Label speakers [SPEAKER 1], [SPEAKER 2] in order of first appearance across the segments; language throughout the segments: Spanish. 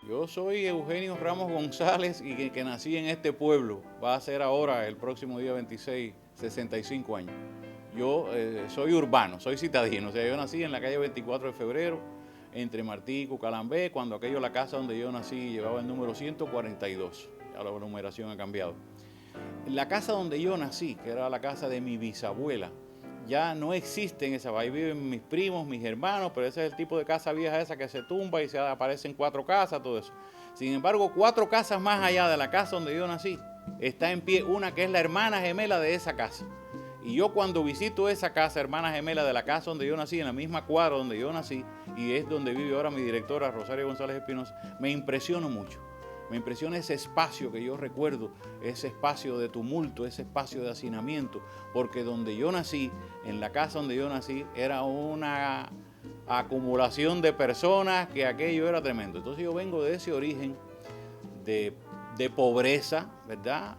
[SPEAKER 1] Yo soy Eugenio Ramos González y que nací en este pueblo. Va a ser ahora, el próximo día 26, 65 años. Yo soy urbano, soy citadino. O sea, yo nací en la calle 24 de febrero, entre Martí y Cucalambé, cuando aquello, la casa donde yo nací, llevaba el número 142. Ya la numeración ha cambiado. La casa donde yo nací, que era la casa de mi bisabuela, ya no existe en esa. Ahí viven mis primos, mis hermanos, pero ese es el tipo de casa vieja esa que se tumba y se aparecen 4 casas, todo eso. Sin embargo, 4 casas más allá de la casa donde yo nací, está en pie una que es la hermana gemela de esa casa. Y yo cuando visito esa casa, hermana gemela de la casa donde yo nací, en la misma cuadra donde yo nací, y es donde vive ahora mi directora, Rosario González Espinosa, me impresiono mucho. Me impresiona ese espacio que yo recuerdo, ese espacio de tumulto, ese espacio de hacinamiento, porque donde yo nací, en la casa donde yo nací, era una acumulación de personas que aquello era tremendo. Entonces yo vengo de ese origen de pobreza, ¿verdad?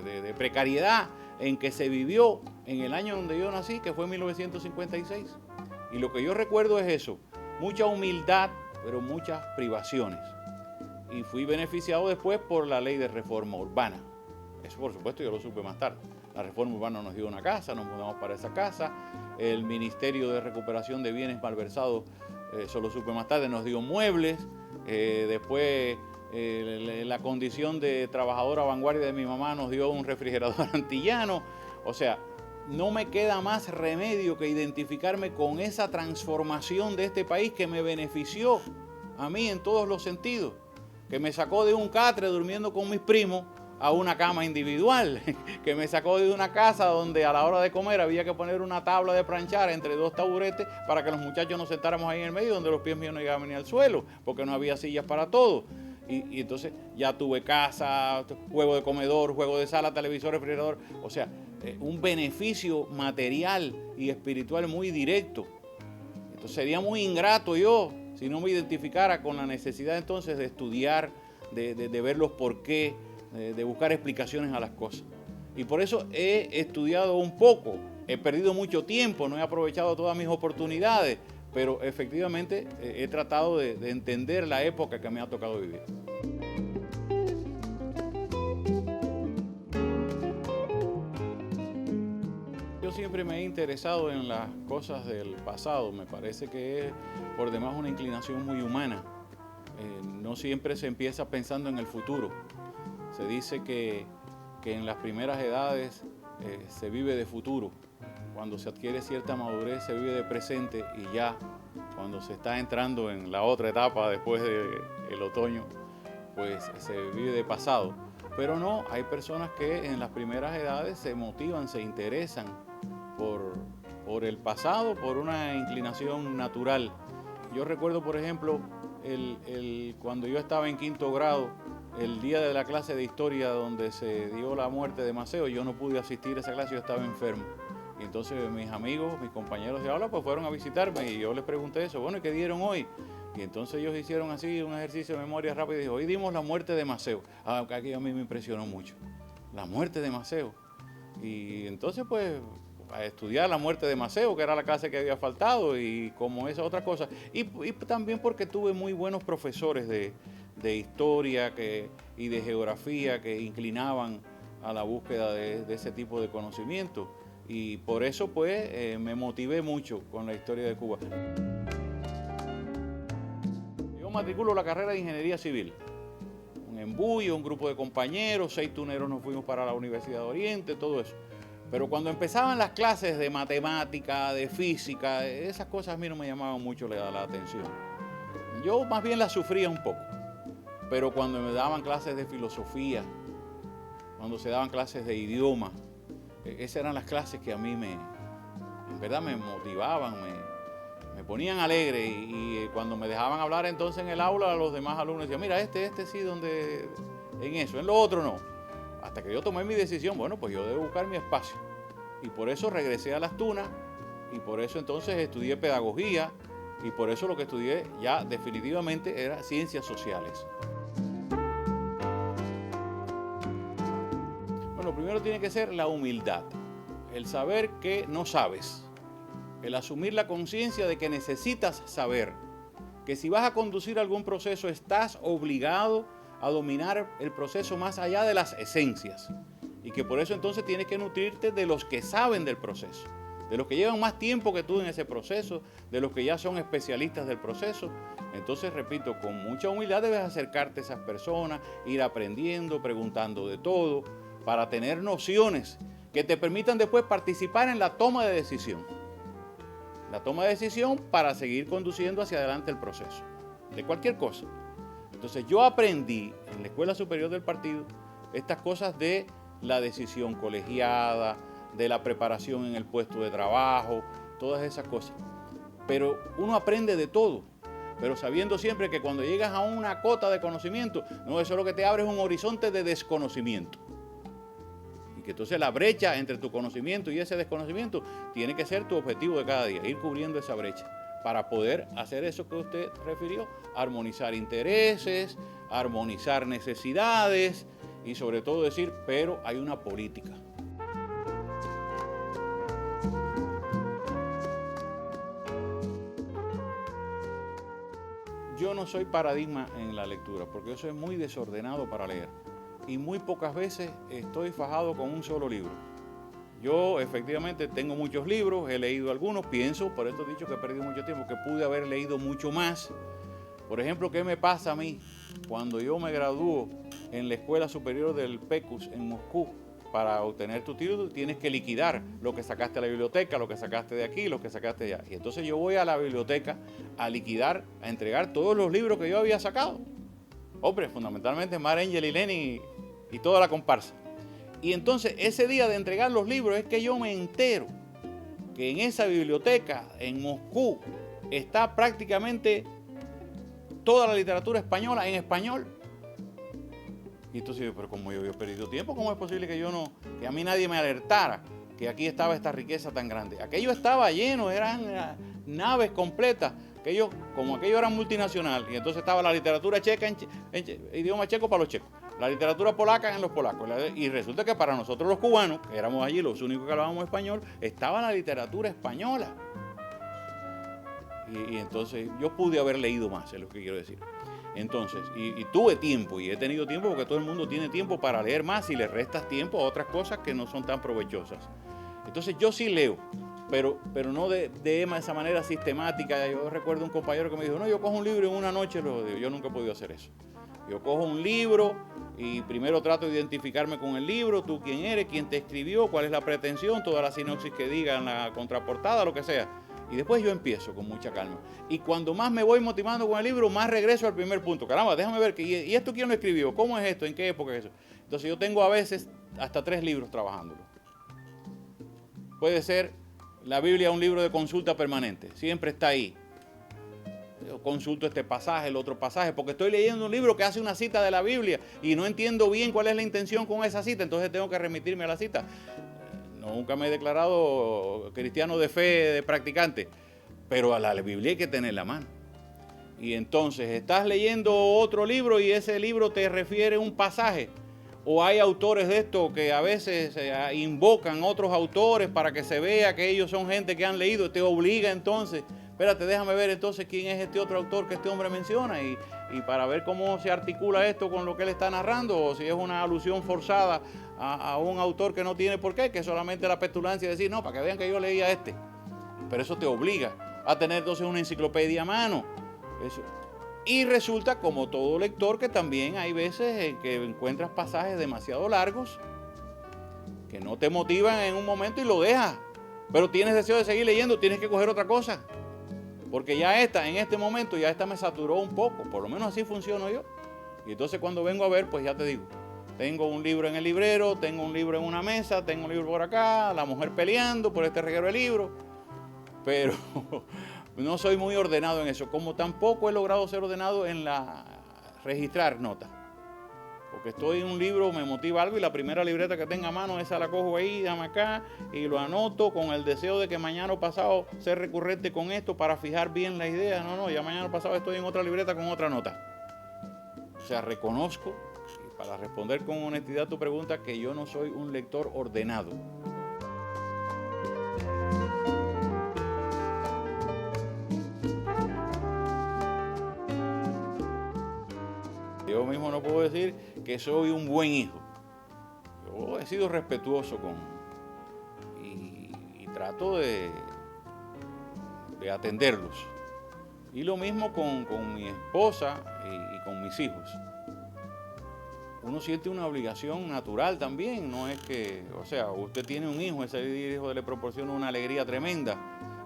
[SPEAKER 1] De precariedad en que se vivió en el año donde yo nací, que fue 1956. Y lo que yo recuerdo es eso, mucha humildad, pero muchas privaciones. Y fui beneficiado después por la ley de reforma urbana. Eso, por supuesto, yo lo supe más tarde. La reforma urbana nos dio una casa, nos mudamos para esa casa. El Ministerio de Recuperación de Bienes Malversados, eso lo supe más tarde, nos dio muebles. Después, la condición de trabajadora vanguardia de mi mamá nos dio un refrigerador antillano. O sea, no me queda más remedio que identificarme con esa transformación de este país que me benefició a mí en todos los sentidos, que me sacó de un catre durmiendo con mis primos a una cama individual, que me sacó de una casa donde a la hora de comer había que poner una tabla de planchar entre 2 taburetes para que los muchachos nos sentáramos ahí en el medio, donde los pies míos no llegaban ni al suelo, porque no había sillas para todo. Y entonces ya tuve casa, juego de comedor, juego de sala, televisor, refrigerador, o sea, un beneficio material y espiritual muy directo. Entonces sería muy ingrato yo si no me identificara con la necesidad entonces de estudiar, de ver los porqués, de buscar explicaciones a las cosas. Y por eso he estudiado un poco, he perdido mucho tiempo, no he aprovechado todas mis oportunidades, pero efectivamente he tratado de entender la época que me ha tocado vivir. Yo siempre me he interesado en las cosas del pasado, me parece que es por demás una inclinación muy humana. No siempre se empieza pensando en el futuro. Se dice que en las primeras edades se vive de futuro. Cuando se adquiere cierta madurez se vive de presente y ya cuando se está entrando en la otra etapa después del otoño, pues se vive de pasado. Pero no, hay personas que en las primeras edades se motivan, se interesan por el pasado, por una inclinación natural. Yo recuerdo, por ejemplo, cuando yo estaba en 5º grado, el día de la clase de historia donde se dio la muerte de Maceo, yo no pude asistir a esa clase, yo estaba enfermo. Y entonces mis amigos, mis compañeros de aula, pues fueron a visitarme y yo les pregunté eso, bueno, ¿y qué dieron hoy? Y entonces ellos hicieron así un ejercicio de memoria rápida y dijo, hoy dimos la muerte de Maceo. Aquello a mí me impresionó mucho, la muerte de Maceo. Y entonces pues a estudiar la muerte de Maceo, que era la clase que había faltado, y como esa otra cosa. Y también porque tuve muy buenos profesores de historia y de geografía que inclinaban a la búsqueda de ese tipo de conocimiento. Y por eso pues me motivé mucho con la historia de Cuba. Yo matriculo la carrera de Ingeniería Civil. Un embullo, un grupo de compañeros, 6 tuneros nos fuimos para la Universidad de Oriente, todo eso. Pero cuando empezaban las clases de matemática, de física, esas cosas a mí no me llamaban mucho la atención. Yo más bien las sufría un poco. Pero cuando me daban clases de filosofía, cuando se daban clases de idioma, esas eran las clases que a mí en verdad me motivaban, me ponían alegre y cuando me dejaban hablar entonces en el aula, los demás alumnos decían, mira, este sí, en eso, en lo otro no. Hasta que yo tomé mi decisión, bueno, pues yo debo buscar mi espacio. Y por eso regresé a Las Tunas y por eso entonces estudié pedagogía y por eso lo que estudié ya definitivamente era ciencias sociales. Bueno, primero tiene que ser la humildad, el saber que no sabes, el asumir la conciencia de que necesitas saber que si vas a conducir algún proceso estás obligado a dominar el proceso más allá de las esencias y que por eso entonces tienes que nutrirte de los que saben del proceso, de los que llevan más tiempo que tú en ese proceso, de los que ya son especialistas del proceso. Entonces, repito, con mucha humildad debes acercarte a esas personas, ir aprendiendo, preguntando de todo, para tener nociones que te permitan después participar en la toma de decisión. La toma de decisión para seguir conduciendo hacia adelante el proceso, de cualquier cosa. Entonces yo aprendí en la Escuela Superior del Partido estas cosas de la decisión colegiada, de la preparación en el puesto de trabajo, todas esas cosas. Pero uno aprende de todo, pero sabiendo siempre que cuando llegas a una cota de conocimiento, no, eso lo que te abre es un horizonte de desconocimiento. Y que entonces la brecha entre tu conocimiento y ese desconocimiento tiene que ser tu objetivo de cada día, ir cubriendo esa brecha para poder hacer eso que usted refirió, armonizar intereses, armonizar necesidades y sobre todo decir, pero hay una política. Yo no soy paradigma en la lectura, porque yo soy muy desordenado para leer y muy pocas veces estoy fajado con un solo libro. Yo efectivamente tengo muchos libros, he leído algunos, pienso, por esto he dicho que he perdido mucho tiempo, que pude haber leído mucho más. Por ejemplo, ¿qué me pasa a mí cuando yo me gradúo en la Escuela Superior del PECUS en Moscú? Para obtener tu título tienes que liquidar lo que sacaste de la biblioteca, lo que sacaste de aquí, lo que sacaste de allá. Y entonces yo voy a la biblioteca a liquidar, a entregar todos los libros que yo había sacado. Hombre, fundamentalmente Mar Angel y Lenny y toda la comparsa. Y entonces ese día de entregar los libros es que yo me entero que en esa biblioteca en Moscú está prácticamente toda la literatura española en español. Y entonces yo, pero como yo había perdido tiempo, ¿cómo es posible que que a mí nadie me alertara que aquí estaba esta riqueza tan grande? Aquello estaba lleno, eran naves completas. Como aquello era multinacional, y entonces estaba la literatura checa en idioma checo para los checos, la literatura polaca en los polacos, y resulta que para nosotros los cubanos, que éramos allí los únicos que hablábamos español, estaba la literatura española. Y entonces yo pude haber leído más, es lo que quiero decir. Entonces, y tuve tiempo, y he tenido tiempo porque todo el mundo tiene tiempo para leer más y le restas tiempo a otras cosas que no son tan provechosas. Entonces yo sí leo, pero no de esa manera sistemática. Yo recuerdo un compañero que me dijo, no, yo cojo un libro en una noche, yo nunca he podido hacer eso. Yo cojo un libro y primero trato de identificarme con el libro, tú quién eres, quién te escribió, cuál es la pretensión, toda la sinopsis que diga en la contraportada, lo que sea. Y después yo empiezo con mucha calma. Y cuando más me voy motivando con el libro, más regreso al primer punto. Caramba, déjame ver, ¿y esto quién lo escribió? ¿Cómo es esto? ¿En qué época es eso? Entonces yo tengo a veces hasta 3 libros trabajándolo. Puede ser la Biblia un libro de consulta permanente, siempre está ahí. Yo consulto este pasaje, el otro pasaje, porque estoy leyendo un libro que hace una cita de la Biblia y no entiendo bien cuál es la intención con esa cita, entonces tengo que remitirme a la cita. Nunca me he declarado cristiano de fe, de practicante, pero a la Biblia hay que tenerla a mano. Y entonces estás leyendo otro libro y ese libro te refiere a un pasaje. O hay autores de esto que a veces invocan otros autores para que se vea que ellos son gente que han leído. Te obliga entonces, espérate, déjame ver entonces quién es este otro autor que este hombre menciona y para ver cómo se articula esto con lo que él está narrando o si es una alusión forzada a un autor que no tiene por qué, que es solamente la petulancia de decir, no, para que vean que yo leía este. Pero eso te obliga a tener entonces una enciclopedia a mano. Eso. Y resulta, como todo lector, que también hay veces en que encuentras pasajes demasiado largos que no te motivan en un momento y lo dejas. Pero tienes deseo de seguir leyendo, tienes que coger otra cosa. Porque ya en este momento, me saturó un poco. Por lo menos así funciono yo. Y entonces cuando vengo a ver, pues ya te digo, tengo un libro en el librero, tengo un libro en una mesa, tengo un libro por acá, la mujer peleando por este reguero de libros. Pero no soy muy ordenado en eso, como tampoco he logrado ser ordenado en registrar notas. Porque estoy en un libro, me motiva algo y la primera libreta que tenga a mano, esa la cojo ahí, dame acá y lo anoto con el deseo de que mañana o pasado ser recurrente con esto para fijar bien la idea. No, ya mañana o pasado estoy en otra libreta con otra nota. O sea, reconozco, y para responder con honestidad a tu pregunta, que yo no soy un lector ordenado. no puedo decir que soy un buen hijo. Yo he sido respetuoso y trato de atenderlos. Y lo mismo con mi esposa y con mis hijos. Uno siente una obligación natural también, no es que, o sea, usted tiene un hijo, ese hijo le proporciona una alegría tremenda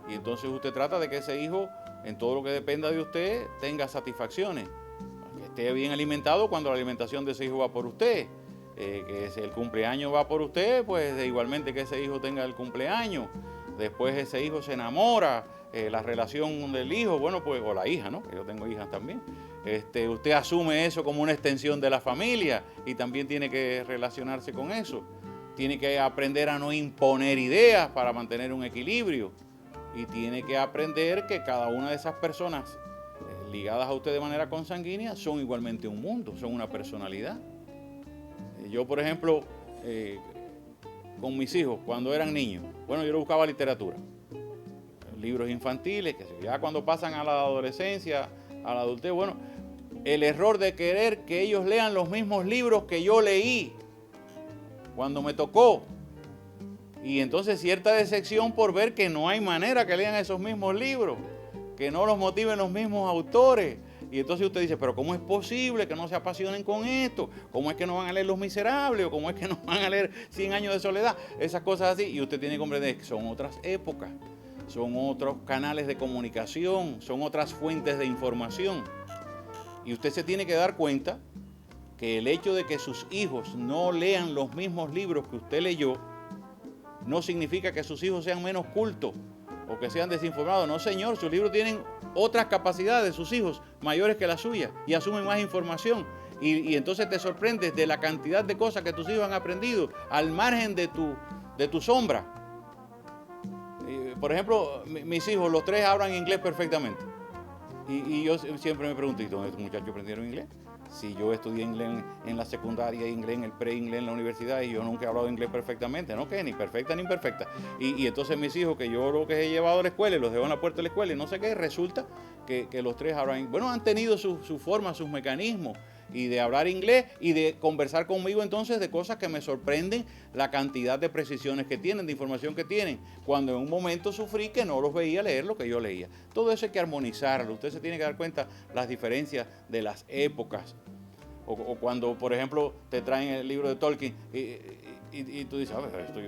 [SPEAKER 1] y entonces usted trata de que ese hijo, en todo lo que dependa de usted, tenga satisfacciones, que esté bien alimentado cuando la alimentación de ese hijo va por usted, que si el cumpleaños va por usted, pues igualmente que ese hijo tenga el cumpleaños, después ese hijo se enamora, la relación del hijo, bueno, pues, o la hija, ¿no? Que yo tengo hijas también. Usted asume eso como una extensión de la familia y también tiene que relacionarse con eso. Tiene que aprender a no imponer ideas para mantener un equilibrio. Y tiene que aprender que cada una de esas personas ligadas a usted de manera consanguínea son igualmente un mundo, son una personalidad. Yo, por ejemplo, con mis hijos, cuando eran niños, bueno, yo les buscaba literatura, libros infantiles, que ya cuando pasan a la adolescencia, a la adultez, bueno, el error de querer que ellos lean los mismos libros que yo leí cuando me tocó. Y entonces cierta decepción por ver que no hay manera que lean esos mismos libros, que no los motiven los mismos autores. Y entonces usted dice, pero ¿cómo es posible que no se apasionen con esto? ¿Cómo es que no van a leer Los Miserables? ¿O cómo es que no van a leer 100 años de soledad? Esas cosas así. Y usted tiene que comprender que son otras épocas, son otros canales de comunicación, son otras fuentes de información. Y usted se tiene que dar cuenta que el hecho de que sus hijos no lean los mismos libros que usted leyó, no significa que sus hijos sean menos cultos o que sean desinformados. No, señor, sus libros tienen otras capacidades, sus hijos mayores que las suyas y asumen más información. Y entonces te sorprendes de la cantidad de cosas que tus hijos han aprendido al margen de tu sombra. Por ejemplo, mis hijos, los tres hablan inglés perfectamente. Y yo siempre me pregunto, ¿y dónde estos muchachos aprendieron inglés? Si yo estudié inglés en la secundaria, inglés en el pre-inglés en la universidad y yo nunca he hablado inglés perfectamente, ¿no? ¿Qué? Ni perfecta ni imperfecta. Y entonces mis hijos, que yo lo que he llevado a la escuela y los dejo en la puerta de la escuela y no sé qué, resulta que los tres hablan, bueno, han tenido su forma, sus mecanismos y de hablar inglés y de conversar conmigo entonces de cosas que me sorprenden la cantidad de precisiones que tienen, de información que tienen, cuando en un momento sufrí que no los veía leer lo que yo leía. Todo eso hay que armonizarlo, usted se tiene que dar cuenta las diferencias de las épocas. O cuando, por ejemplo, te traen el libro de Tolkien y tú dices, a ver, esto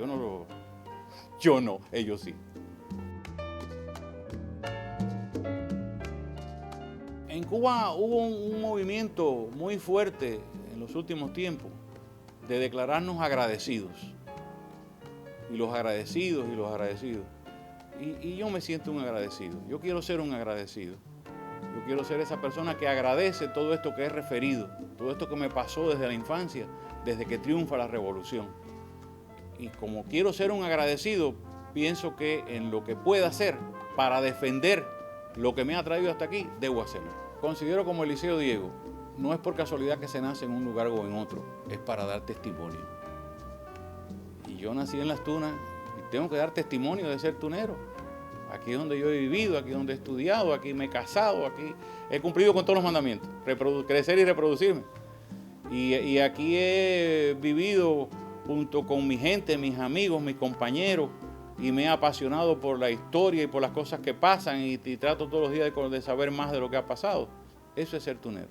[SPEAKER 1] yo no, ellos sí. En Cuba hubo un movimiento muy fuerte en los últimos tiempos de declararnos agradecidos. Y los agradecidos. Y yo me siento un agradecido. Yo quiero ser un agradecido. Yo quiero ser esa persona que agradece todo esto que he referido, todo esto que me pasó desde la infancia, desde que triunfa la revolución. Y como quiero ser un agradecido, pienso que en lo que pueda hacer para defender lo que me ha traído hasta aquí, debo hacerlo. Considero como Eliseo Diego, no es por casualidad que se nace en un lugar o en otro, es para dar testimonio. Y yo nací en Las Tunas y tengo que dar testimonio de ser tunero. Aquí es donde yo he vivido, aquí es donde he estudiado, aquí me he casado, aquí he cumplido con todos los mandamientos, crecer y reproducirme. Y aquí he vivido junto con mi gente, mis amigos, mis compañeros, y me he apasionado por la historia y por las cosas que pasan y trato todos los días de saber más de lo que ha pasado. Eso es ser tunero.